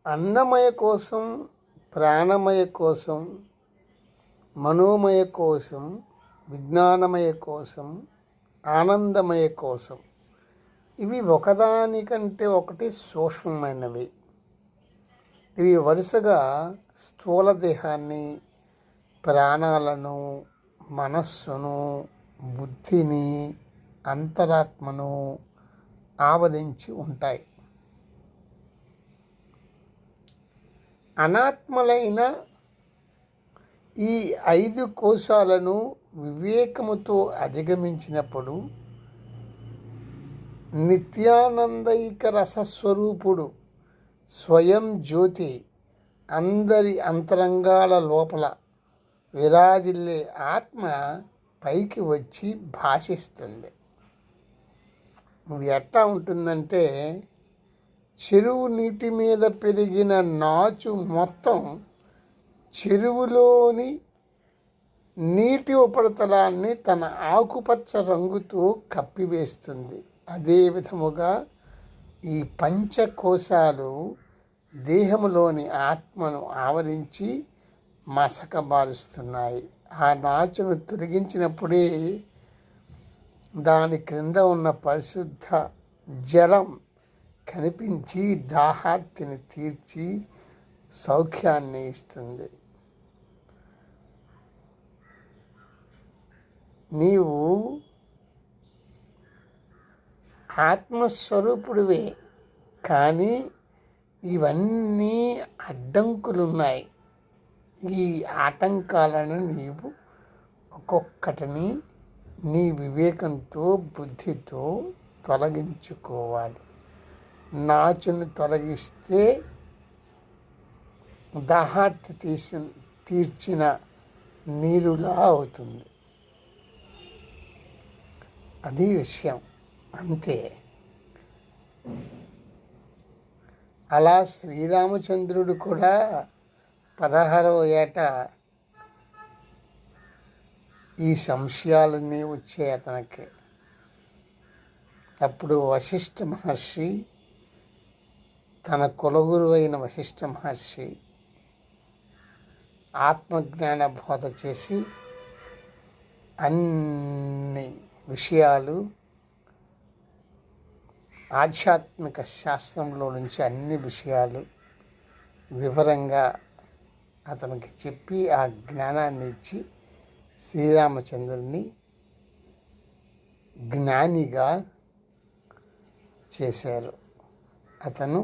అన్నమయ కోసం, ప్రాణమయ కోసం, మనోమయ కోసం, విజ్ఞానమయ కోసం, ఆనందమయ కోసం, ఇవి ఒకదానికంటే ఒకటి సూక్ష్మమైనవి. ఇవి వరుసగా స్థూల దేహాన్ని, ప్రాణాలను, మనస్సును, బుద్ధిని, అంతరాత్మను ఆవరించి ఉంటాయి. అనాత్మలైన ఈ 5 కోశాలను వివేకముతో అధిగమించినప్పుడు నిత్యానందైక రసస్వరూపుడు స్వయం జ్యోతి అందరి అంతరంగాల లోపల విరాజిల్లే ఆత్మ పైకి వచ్చి భాషిస్తుంది. ఇది ఎట్లా ఉంటుందంటే, చెరువు నీటి మీద పెరిగిన నాచు మొత్తం చెరువులోని నీటి ఉపరితలాన్ని తన ఆకుపచ్చ రంగుతో కప్పివేస్తుంది. అదే విధముగా ఈ పంచకోశాలు దేహములోని ఆత్మను ఆవరించి మసకబారుస్తున్నాయి. ఆ నాచును తొలగించినప్పుడే దాని క్రింద ఉన్న పరిశుద్ధ జలం కనిపించి దాహార్తిని తీర్చి సౌఖ్యాన్ని ఇస్తుంది. నీవు ఆత్మస్వరూపుడివే, కానీ ఇవన్నీ అడ్డంకులున్నాయి. ఈ ఆటంకాలను నీవు ఒక్కొక్కటిని నీ వివేకంతో, బుద్ధితో తొలగించుకోవాలి. నాచును తొలగిస్తే దాహార్తి తీర్చిన నీరులా అవుతుంది. అది విషయం, అంతే. అలా శ్రీరామచంద్రుడు కూడా 16వ ఏట ఈ సంశయాలన్నీ వచ్చాయి అతనికి. అప్పుడు వశిష్ఠ మహర్షి, తన కులగురువు అయిన వశిష్ఠ మహర్షి ఆత్మజ్ఞాన బోధ చేసి అన్ని విషయాలు, ఆధ్యాత్మిక శాస్త్రంలో నుంచి అన్ని విషయాలు వివరంగా అతనికి చెప్పి ఆ జ్ఞానాన్ని ఇచ్చి శ్రీరామచంద్రుడిని జ్ఞానిగా చేశారు. అతను